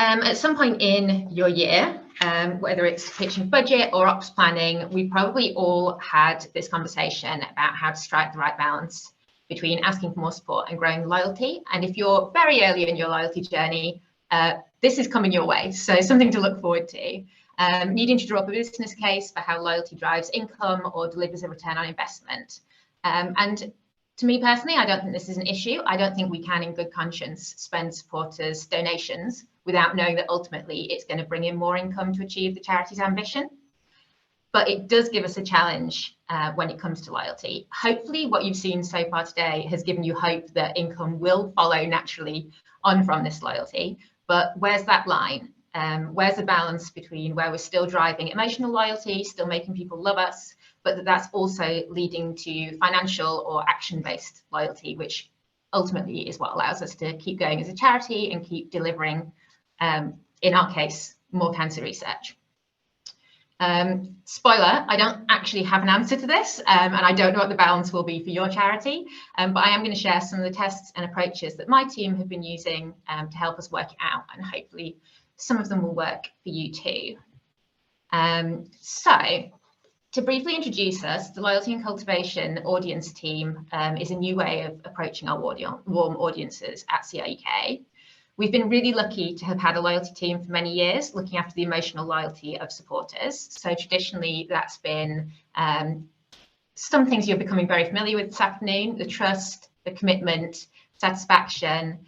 At some point in your year, whether it's pitching budget or ops planning, we probably all had this conversation about how to strike the right balance between asking for more support and growing loyalty. And if you're very early in your loyalty journey, this is coming your way. So something to look forward to. Needing to draw up a business case for how loyalty drives income or delivers a return on investment. And to me personally, I don't think this is an issue. I don't think we can, in good conscience, spend supporters' donations without knowing that ultimately it's going to bring in more income to achieve the charity's ambition. But it does give us a challenge when it comes to loyalty. Hopefully what you've seen so far today has given you hope that income will follow naturally on from this loyalty. But where's that line? Where's the balance between where we're still driving emotional loyalty, still making people love us, but that's also leading to financial or action-based loyalty, which ultimately is what allows us to keep going as a charity and keep delivering, in our case, more cancer research. Spoiler, I don't actually have an answer to this, and I don't know what the balance will be for your charity, but I am going to share some of the tests and approaches that my team have been using to help us work it out, and hopefully some of them will work for you too. So, to briefly introduce us, the Loyalty and Cultivation Audience Team is a new way of approaching our warm audiences at CRUK. We've been really lucky to have had a loyalty team for many years, looking after the emotional loyalty of supporters. So traditionally, that's been some things you're becoming very familiar with this afternoon: the trust, the commitment, satisfaction,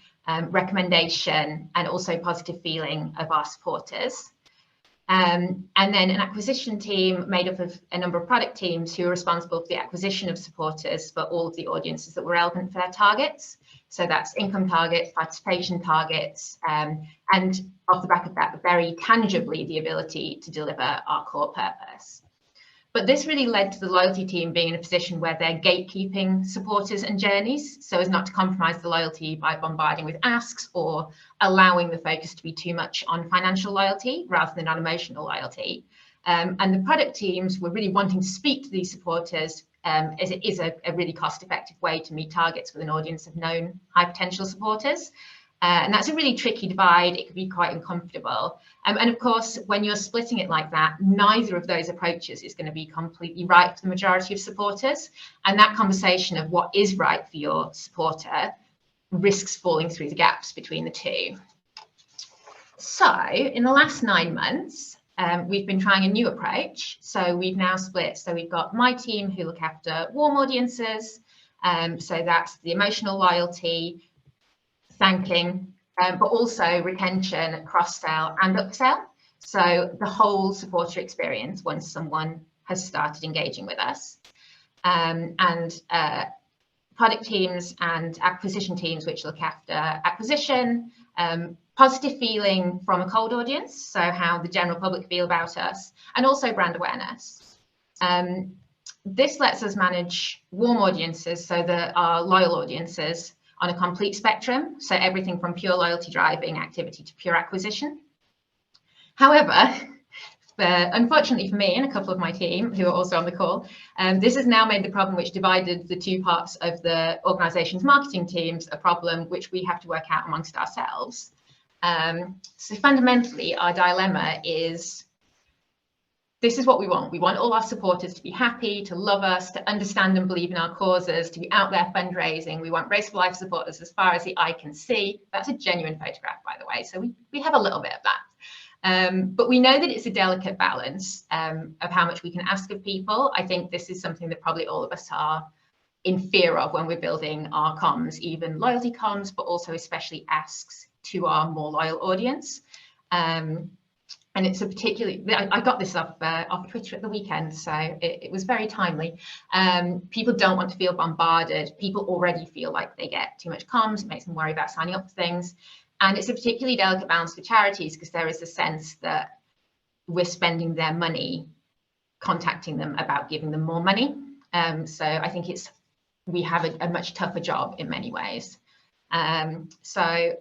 recommendation, and also positive feeling of our supporters. And then an acquisition team made up of a number of product teams who are responsible for the acquisition of supporters for all of the audiences that were relevant for their targets. So that's income targets, participation targets, and off the back of that, very tangibly, the ability to deliver our core purpose. But this really led to the loyalty team being in a position where they're gatekeeping supporters and journeys, so as not to compromise the loyalty by bombarding with asks or allowing the focus to be too much on financial loyalty rather than on emotional loyalty. And the product teams were really wanting to speak to these supporters as it is a really cost-effective way to meet targets with an audience of known high potential supporters. And that's a really tricky divide. It can be quite uncomfortable. And of course, when you're splitting it like that, neither of those approaches is going to be completely right for the majority of supporters. And that conversation of what is right for your supporter risks falling through the gaps between the two. So in the last 9 months, we've been trying a new approach. So we've now split. So we've got my team who look after warm audiences. So that's the emotional loyalty, thanking, but also retention, cross-sell and upsell. So the whole supporter experience once someone has started engaging with us. And product teams and acquisition teams, which look after acquisition, positive feeling from a cold audience, so how the general public feel about us, and also brand awareness. This lets us manage warm audiences so that our loyal audiences on a complete spectrum, so everything from pure loyalty driving activity to pure acquisition. However, unfortunately for me and a couple of my team who are also on the call, this has now made the problem which divided the two parts of the organisation's marketing teams a problem which we have to work out amongst ourselves. So fundamentally, our dilemma is, this is what we want. We want all our supporters to be happy, to love us, to understand and believe in our causes, to be out there fundraising. We want Race for Life supporters as far as the eye can see. That's a genuine photograph, by the way. So we have a little bit of that. But we know that it's a delicate balance of how much we can ask of people. I think this is something that probably all of us are in fear of when we're building our comms, even loyalty comms, but also especially asks to our more loyal audience. And it's a particularly, I got this off Twitter at the weekend, so it was very timely. People don't want to feel bombarded. People already feel like they get too much comms. It makes them worry about signing up for things. And it's a particularly delicate balance for charities because there is a sense that we're spending their money contacting them about giving them more money. So I think we have a much tougher job in many ways. So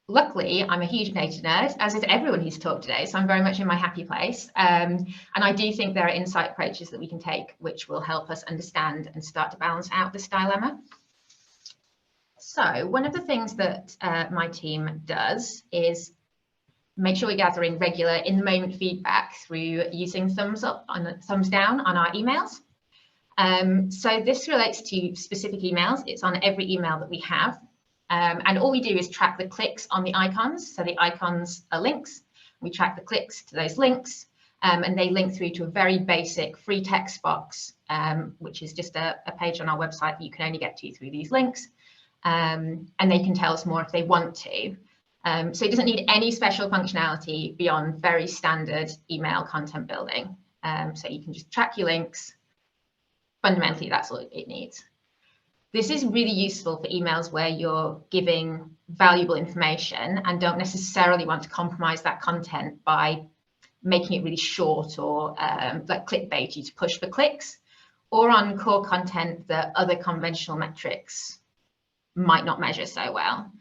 luckily, I'm a huge data nerd, as is everyone who's talked today, so I'm very much in my happy place. And I do think there are insight approaches that we can take which will help us understand and start to balance out this dilemma. So one of the things that my team does is make sure we're gathering regular in-the-moment feedback through using thumbs up and thumbs down on our emails. So this relates to specific emails. It's on every email that we have. And all we do is track the clicks on the icons. So the icons are links. We track the clicks to those links, and they link through to a very basic free text box, which is just a page on our website that you can only get to through these links. And they can tell us more if they want to. So it doesn't need any special functionality beyond very standard email content building. So you can just track your links. Fundamentally, that's all it needs. This is really useful for emails where you're giving valuable information and don't necessarily want to compromise that content by making it really short or like clickbaity to push for clicks, or on core content that other conventional metrics might not measure so well.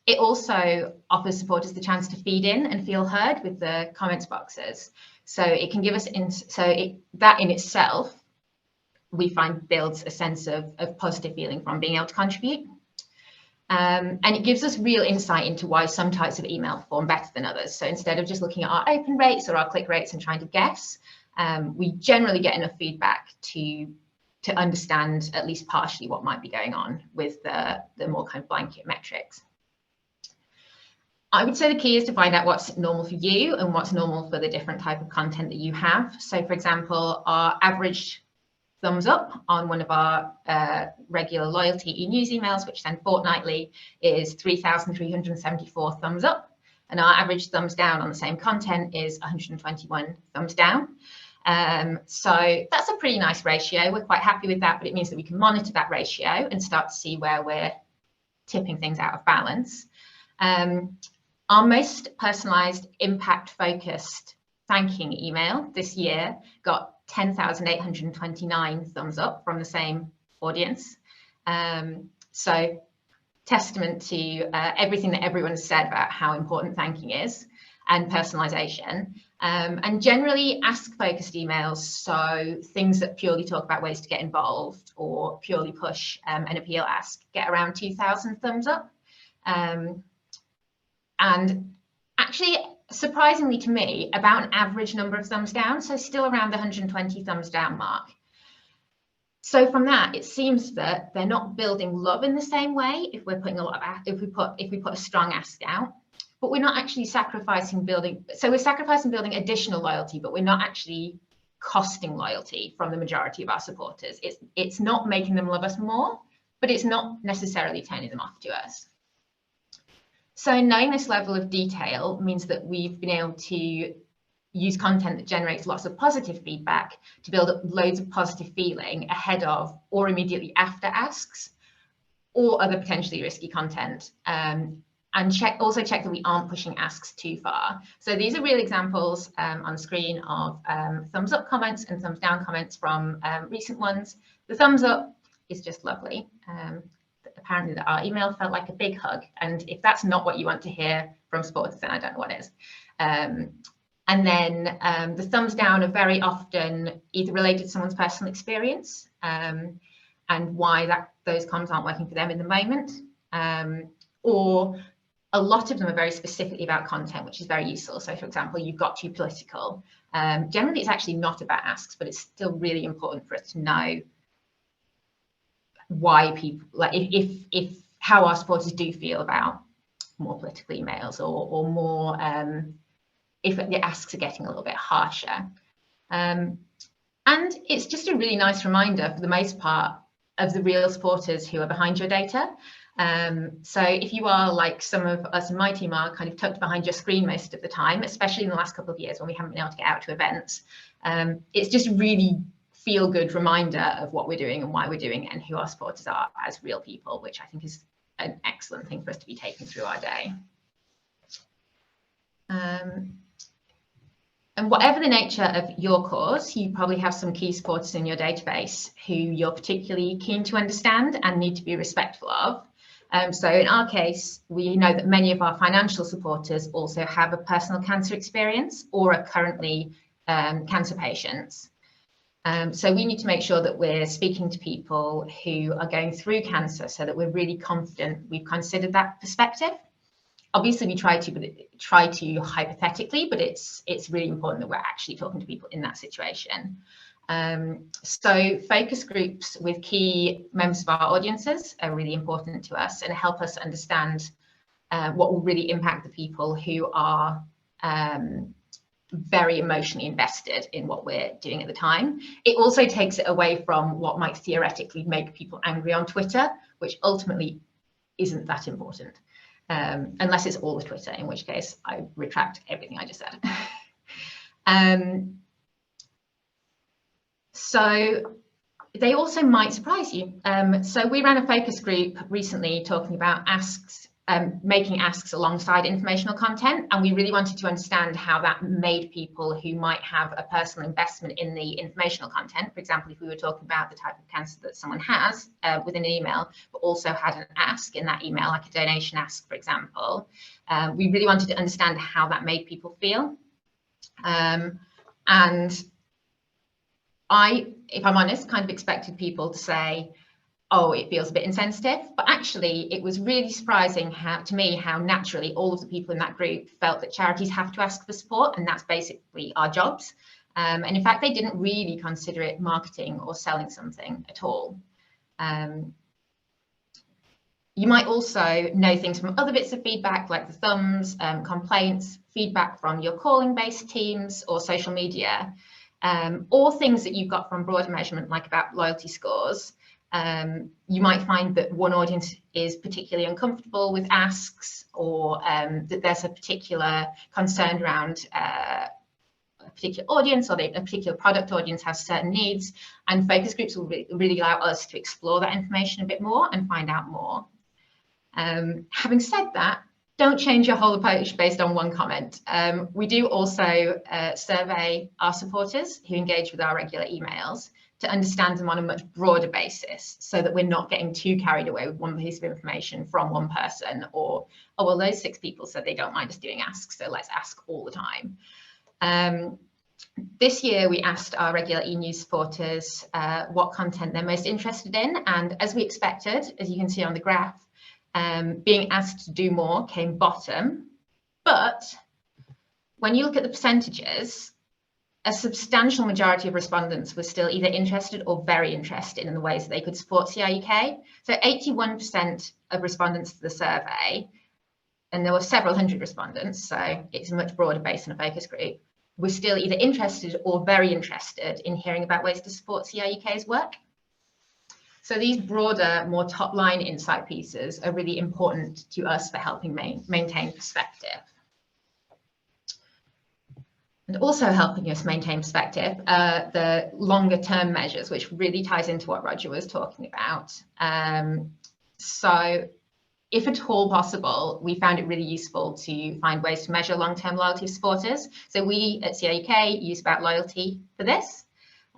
It also offers supporters the chance to feed in and feel heard with the comments boxes. So it can give us, that in itself, we find builds a sense of positive feeling from being able to contribute. And it gives us real insight into why some types of email perform better than others. So instead of just looking at our open rates or our click rates and trying to guess, we generally get enough feedback to understand at least partially what might be going on with the more kind of blanket metrics. I would say the key is to find out what's normal for you and what's normal for the different type of content that you have. So for example, our average thumbs up on one of our regular loyalty e-news emails, which send fortnightly, is 3,374 thumbs up. And our average thumbs down on the same content is 121 thumbs down. So that's a pretty nice ratio. We're quite happy with that, but it means that we can monitor that ratio and start to see where we're tipping things out of balance. Our most personalized, impact-focused thanking email this year got 10,829 thumbs up from the same audience. So testament to everything that everyone has said about how important thanking is and personalization. And generally ask-focused emails, so things that purely talk about ways to get involved or purely push an appeal ask, get around 2,000 thumbs up. And actually, surprisingly to me, about an average number of thumbs down, so still around the 120 thumbs down mark. So from that, it seems that they're not building love in the same way if we're putting a lot of, if we put a strong ask out, but we're not actually sacrificing building. So we're sacrificing building additional loyalty, but we're not actually costing loyalty from the majority of our supporters. It's not making them love us more, but it's not necessarily turning them off to us. So knowing this level of detail means that we've been able to use content that generates lots of positive feedback to build up loads of positive feeling ahead of or immediately after asks or other potentially risky content. And also check that we aren't pushing asks too far. So these are real examples on screen of thumbs up comments and thumbs down comments from recent ones. The thumbs up is just lovely. Apparently our email felt like a big hug, and if that's not what you want to hear from supporters, then I don't know what is. And then the thumbs down are very often either related to someone's personal experience and why those comms aren't working for them in the moment, or a lot of them are very specifically about content, which is very useful. So for example, you've got too political. Generally it's actually not about asks, but it's still really important for us to know why people, like if how our supporters do feel about more political emails or more if the asks are getting a little bit harsher. And it's just a really nice reminder for the most part of the real supporters who are behind your data. So if you are like some of us in my team are kind of tucked behind your screen most of the time, especially in the last couple of years when we haven't been able to get out to events, it's just really feel-good reminder of what we're doing and why we're doing it and who our supporters are as real people, which I think is an excellent thing for us to be taking through our day. And whatever the nature of your cause, you probably have some key supporters in your database who you're particularly keen to understand and need to be respectful of. So in our case, we know that many of our financial supporters also have a personal cancer experience or are currently cancer patients. So we need to make sure that we're speaking to people who are going through cancer so that we're really confident we've considered that perspective. Obviously, we try to hypothetically, but it's really important that we're actually talking to people in that situation. So focus groups with key members of our audiences are really important to us and help us understand what will really impact the people who are very emotionally invested in what we're doing at the time. It also takes it away from what might theoretically make people angry on Twitter, which ultimately isn't that important, unless it's all of Twitter, in which case I retract everything I just said. So they also might surprise you. So we ran a focus group recently talking about asks, making asks alongside informational content, and we really wanted to understand how that made people who might have a personal investment in the informational content. For example, if we were talking about the type of cancer that someone has within an email, but also had an ask in that email, like a donation ask, for example, we really wanted to understand how that made people feel. And I, if I'm honest, kind of expected people to say, oh, it feels a bit insensitive, but actually it was really surprising to me how naturally all of the people in that group felt that charities have to ask for support, and that's basically our jobs. And in fact, they didn't really consider it marketing or selling something at all. You might also know things from other bits of feedback, like the thumbs, complaints, feedback from your calling-based teams or social media, or things that you've got from broader measurement, like about loyalty scores. You might find that one audience is particularly uncomfortable with asks, or that there's a particular concern around a particular audience, or a particular product audience has certain needs, and focus groups will really allow us to explore that information a bit more and find out more. Having said that, don't change your whole approach based on one comment. We do also survey our supporters who engage with our regular emails to understand them on a much broader basis, so that we're not getting too carried away with one piece of information from one person, or, oh, well, those 6 people said they don't mind us doing asks, so let's ask all the time. This year, we asked our regular e-news supporters what content they're most interested in, and as we expected, as you can see on the graph, being asked to do more came bottom, but when you look at the percentages, a substantial majority of respondents were still either interested or very interested in the ways that they could support CRUK. So 81% of respondents to the survey, and there were several hundred respondents, so it's a much broader base than a focus group, were still either interested or very interested in hearing about ways to support CRUK's work. So these broader, more top-line insight pieces are really important to us for helping maintain perspective. And also helping us maintain perspective, the longer-term measures, which really ties into what Roger was talking about. So if at all possible, we found it really useful to find ways to measure long-term loyalty of supporters. So we at CRUK use About Loyalty for this.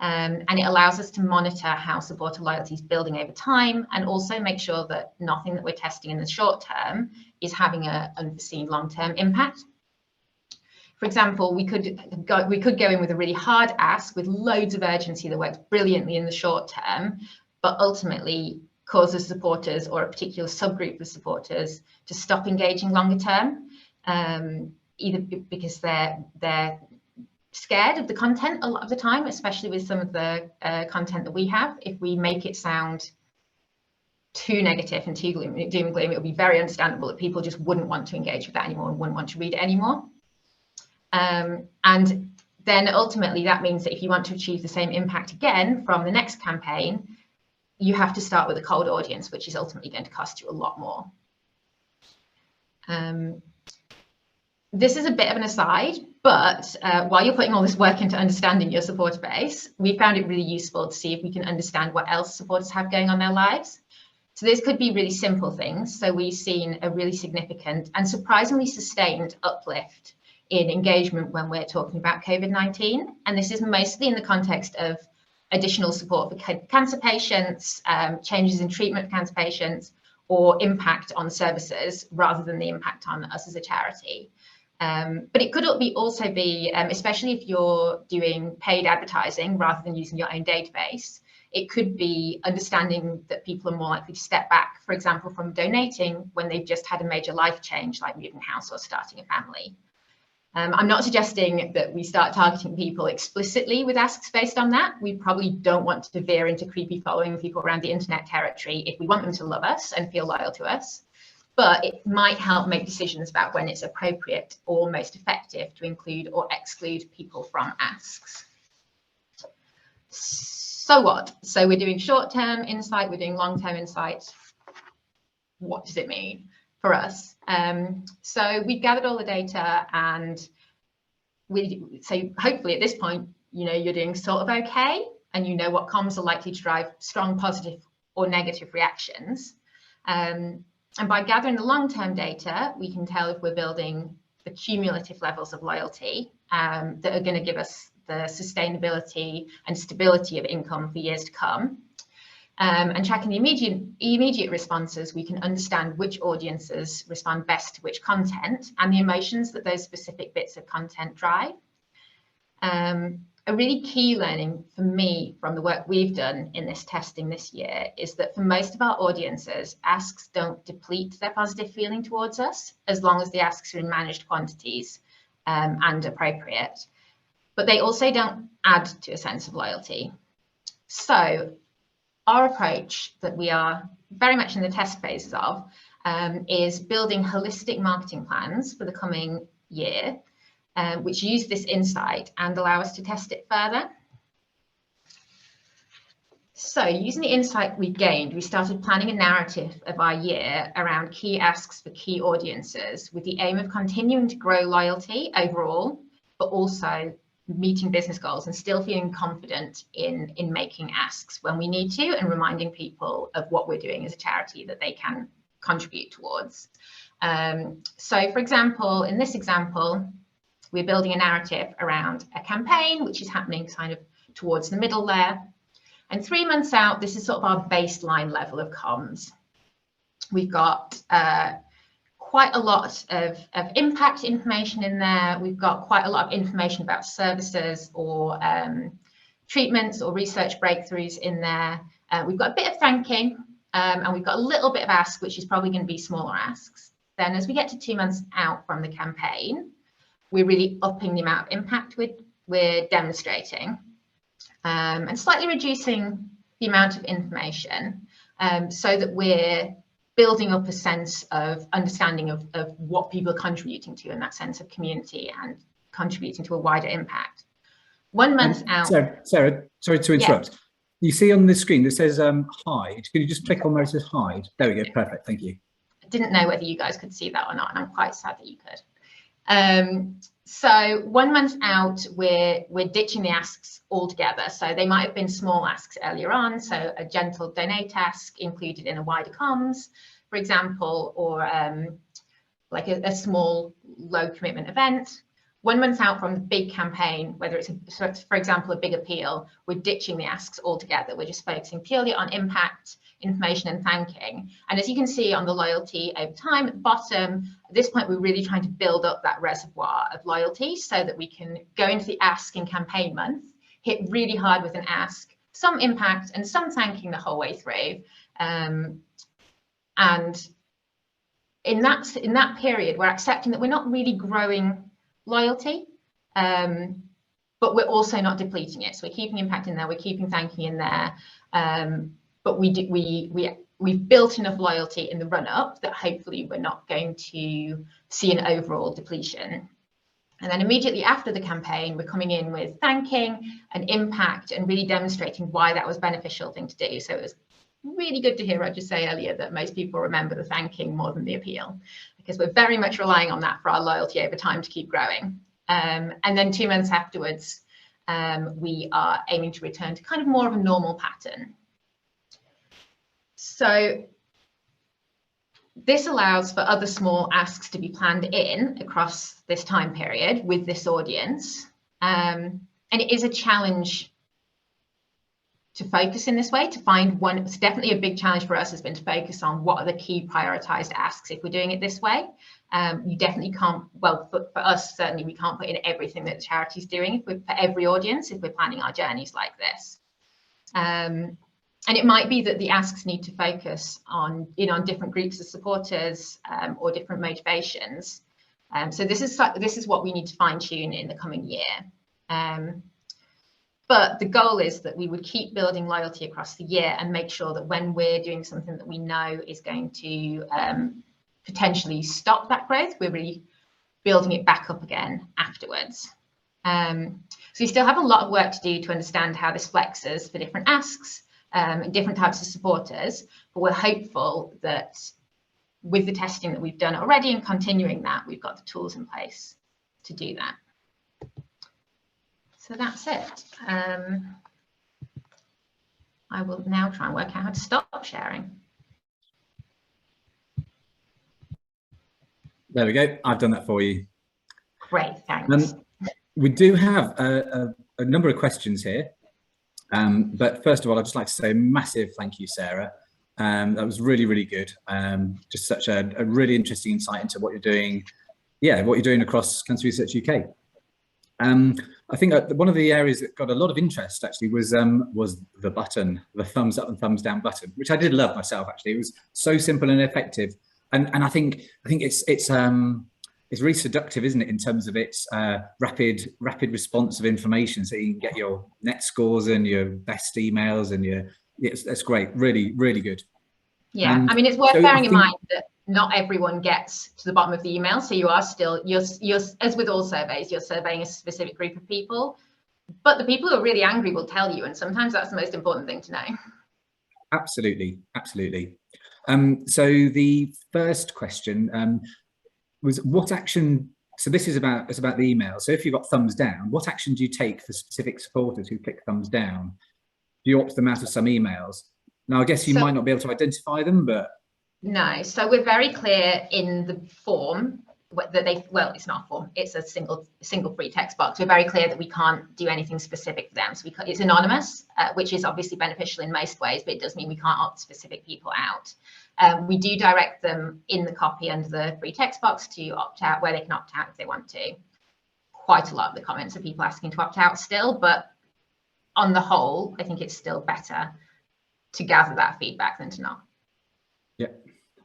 And it allows us to monitor how supporter loyalty is building over time, and also make sure that nothing that we're testing in the short term is having an unforeseen long-term impact. For example, we could go in with a really hard ask with loads of urgency that works brilliantly in the short term, but ultimately causes supporters or a particular subgroup of supporters to stop engaging longer term, either because they're scared of the content a lot of the time, especially with some of the content that we have. If we make it sound too negative and too doom and gloom, it would be very understandable that people just wouldn't want to engage with that anymore and wouldn't want to read it anymore. And then ultimately that means that if you want to achieve the same impact again from the next campaign, you have to start with a cold audience, which is ultimately going to cost you a lot more. This is a bit of an aside, but while you're putting all this work into understanding your supporter base, we found it really useful to see if we can understand what else supporters have going on in their lives. So this could be really simple things. So we've seen a really significant and surprisingly sustained uplift in engagement when we're talking about COVID-19. And this is mostly in the context of additional support for cancer patients, changes in treatment for cancer patients, or impact on services rather than the impact on us as a charity. But it could also be, especially if you're doing paid advertising rather than using your own database, It could be understanding that people are more likely to step back, for example, from donating when they've just had a major life change, like moving house or starting a family. I'm not suggesting that we start targeting people explicitly with asks based on that. We probably don't want to veer into creepy following people around the internet territory if we want them to love us and feel loyal to us. But it might help make decisions about when it's appropriate or most effective to include or exclude people from asks. So what? So we're doing short-term insight, we're doing long-term insight. What does it mean for us? So we've gathered all the data, and so hopefully at this point, you know, you're doing sort of okay, and you know what comms are likely to drive strong positive or negative reactions. And by gathering the long-term data, we can tell if we're building the cumulative levels of loyalty that are going to give us the sustainability and stability of income for years to come. And tracking the immediate responses, we can understand which audiences respond best to which content and the emotions that those specific bits of content drive. A really key learning for me from the work we've done in this testing this year is that for most of our audiences, asks don't deplete their positive feeling towards us, as long as the asks are in managed quantities and appropriate. But they also don't add to a sense of loyalty. So our approach that we are very much in the test phases of is building holistic marketing plans for the coming year, which use this insight and allow us to test it further. So using the insight we gained, we started planning a narrative of our year around key asks for key audiences with the aim of continuing to grow loyalty overall, but also meeting business goals and still feeling confident in making asks when we need to, and reminding people of what we're doing as a charity that they can contribute towards. So for example, in this example, we're building a narrative around a campaign which is happening kind of towards the middle there. And 3 months out, this is sort of our baseline level of comms. We've got quite a lot of impact information in there. We've got quite a lot of information about services or treatments or research breakthroughs in there. We've got a bit of thanking, and we've got a little bit of ask, which is probably going to be smaller asks. Then as we get to 2 months out from the campaign, we're really upping the amount of impact we're demonstrating, and slightly reducing the amount of information, so that we're building up a sense of understanding of what people are contributing to, and that sense of community and contributing to a wider impact. 1 month out. Sarah, sorry to interrupt. Yeah. You see on the screen that says hide. Can you just click on where it says hide? There we go. Perfect. Thank you. I didn't know whether you guys could see that or not, and I'm quite sad that you could. So 1 month out, we're ditching the asks altogether. So they might have been small asks earlier on, so a gentle donate ask included in a wider comms, for example, or like a small low commitment event. 1 month out from the big campaign, whether it's, for example, a big appeal, we're ditching the asks altogether. We're just focusing purely on impact, information and thanking. And as you can see on the loyalty over time at the bottom, at this point, we're really trying to build up that reservoir of loyalty so that we can go into the ask in campaign month, hit really hard with an ask, some impact and some thanking the whole way through. And in that period, we're accepting that we're not really growing loyalty, but we're also not depleting it. So we're keeping impact in there, we're keeping thanking in there, but we've built enough loyalty in the run-up that hopefully we're not going to see an overall depletion. And then immediately after the campaign, we're coming in with thanking and impact and really demonstrating why that was a beneficial thing to do. So it was really good to hear Roger say earlier that most people remember the thanking more than the appeal, because we're very much relying on that for our loyalty over time to keep growing. And then 2 months afterwards, we are aiming to return to kind of more of a normal pattern. So this allows for other small asks to be planned in across this time period with this audience. And it is a challenge to focus in this way, to find one. It's definitely a big challenge for us has been to focus on what are the key prioritized asks if we're doing it this way. You definitely can't, well, for us, certainly we can't put in everything that the charity's doing for every audience if we're planning our journeys like this. And it might be that the asks need to focus on different groups of supporters or different motivations. So this is what we need to fine tune in the coming year. But the goal is that we would keep building loyalty across the year and make sure that when we're doing something that we know is going to potentially stop that growth, we're really building it back up again afterwards. So we still have a lot of work to do to understand how this flexes for different asks, different types of supporters, but we're hopeful that with the testing that we've done already and continuing that, we've got the tools in place to do that. So that's it. I will now try and work out how to stop sharing. There we go. I've done that for you. Great, thanks. We do have a number of questions here. But first of all, I'd just like to say a massive thank you, Sarah. That was really, really good. Just such a really interesting insight into what you're doing. Yeah, what you're doing across Cancer Research UK. I think one of the areas that got a lot of interest actually was the button, the thumbs up and thumbs down button, which I did love myself. Actually, it was so simple and effective, and I think it's really seductive, isn't it, in terms of its rapid response of information, so you can get your net scores and your best emails and that's great, really, really good. Yeah, I mean, it's worth bearing in mind that not everyone gets to the bottom of the email, so you are still, you're as with all surveys, you're surveying a specific group of people, but the people who are really angry will tell you, and sometimes that's the most important thing to know. Absolutely, absolutely. So the first question was, what action, so this is about the email, so if you've got thumbs down, what action do you take for specific supporters who click thumbs down? Do you opt them out of some emails? Now, I guess you might not be able to identify them, but... No, so we're very clear in the form that well, it's not a form, it's a single free text box. We're very clear that we can't do anything specific for them. So it's anonymous, which is obviously beneficial in most ways, but it does mean we can't opt specific people out. We do direct them in the copy under the free text box to opt out, where they can opt out if they want to. Quite a lot of the comments are people asking to opt out still, but on the whole, I think it's still better to gather that feedback than to not. Yeah,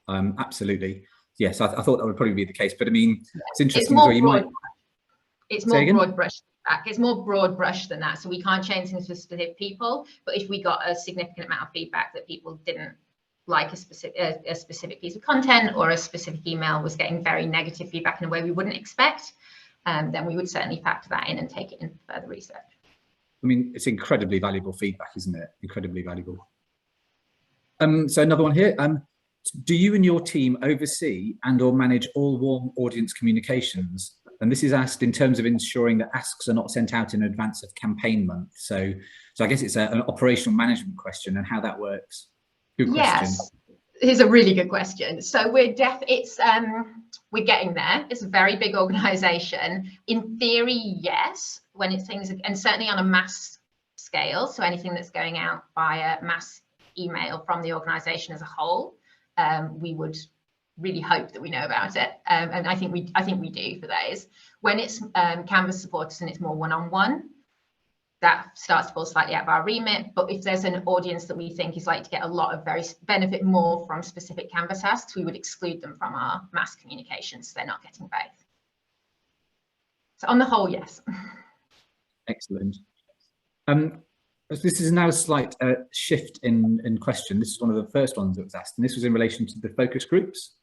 absolutely. Yes, I thought that would probably be the case, but I mean, it's interesting. It's more broad brush feedback. It's more broad brush than that. So we can't change things for specific people, but if we got a significant amount of feedback that people didn't like a specific piece of content, or a specific email was getting very negative feedback in a way we wouldn't expect, then we would certainly factor that in and take it in for further research. I mean, it's incredibly valuable feedback, isn't it? Incredibly valuable. So another one here. Do you and your team oversee and/or manage all warm audience communications? And this is asked in terms of ensuring that asks are not sent out in advance of campaign month. So I guess it's an operational management question and how that works. Good question. Yes, it's a really good question. So we're getting there. It's a very big organisation. In theory, yes, when it's things, and certainly on a mass scale. So anything that's going out via mass email from the organisation as a whole, we would really hope that we know about it, and I think we do for those. When it's Canvas supporters and it's more one-on-one, that starts to fall slightly out of our remit. But if there's an audience that we think is likely to get a lot of benefit more from specific Canvas asks, we would exclude them from our mass communications, so they're not getting both. So on the whole, yes. Excellent. This is now a slight shift in question. This is one of the first ones that was asked, and this was in relation to the focus groups.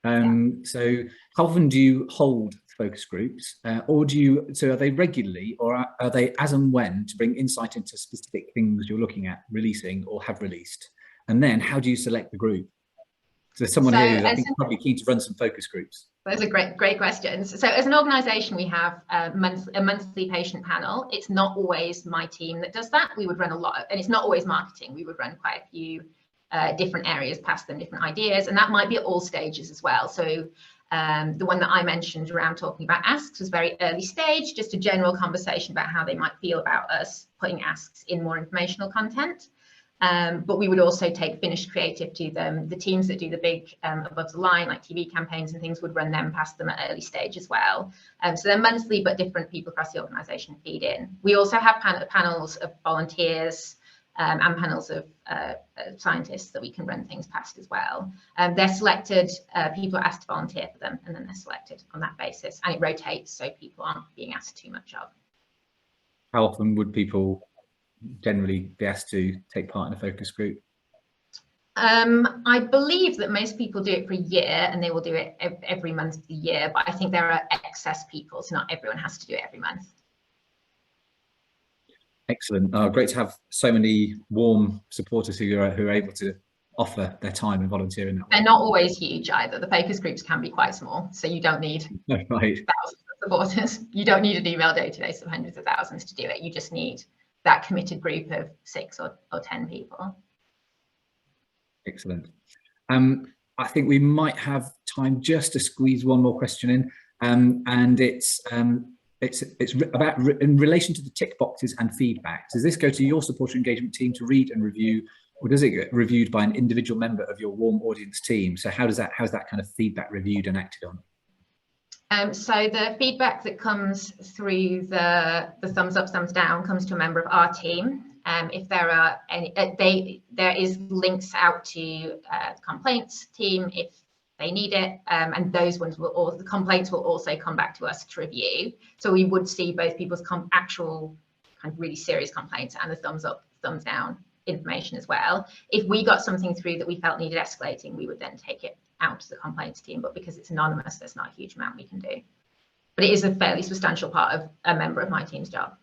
So how often do you hold focus groups, or so are they regularly, or are they as and when to bring insight into specific things you're looking at releasing or have released? And then how do you select the group? So there's someone here who's, I think, probably keen to run some focus groups. Those are great questions. So as an organisation, we have a monthly patient panel. It's not always my team that does that. We would run a lot, and it's not always marketing. We would run quite a few different areas, pass them different ideas, and that might be at all stages as well. So the one that I mentioned around talking about asks was very early stage, just a general conversation about how they might feel about us putting asks in more informational content. But we would also take finished creative to them. The teams that do the big above the line, like TV campaigns and things, would run them past them at early stage as well. So they're monthly, but different people across the organisation feed in. We also have panels of volunteers and panels of scientists that we can run things past as well. They're selected, people are asked to volunteer for them, and then they're selected on that basis, and it rotates, so people aren't being asked too much of. How often would people generally be asked to take part in a focus group? I believe that most people do it for a year, and they will do it every month of the year, but I think there are excess people, so not everyone has to do it every month. Excellent. Great to have so many warm supporters who are able to offer their time and volunteer in that way. They're not always huge either. The focus groups can be quite small, so you don't need right. thousands of supporters. You don't need an email database of hundreds of thousands to do it. You just need that committed group of 6 or 10 people. Excellent. I think we might have time just to squeeze one more question in, and it's about in relation to the tick boxes and feedback. Does this go to your supporter engagement team to read and review, or does it get reviewed by an individual member of your warm audience team? So how's that kind of feedback reviewed and acted on? So the feedback that comes through the thumbs up, thumbs down comes to a member of our team. If there are any, there is links out to the complaints team if they need it, and those ones will, or the complaints will also come back to us to review. So we would see both people's actual kind of really serious complaints and the thumbs up, thumbs down information as well. If we got something through that we felt needed escalating, we would then take it out to the complaints team, but because it's anonymous, there's not a huge amount we can do. But it is a fairly substantial part of a member of my team's job.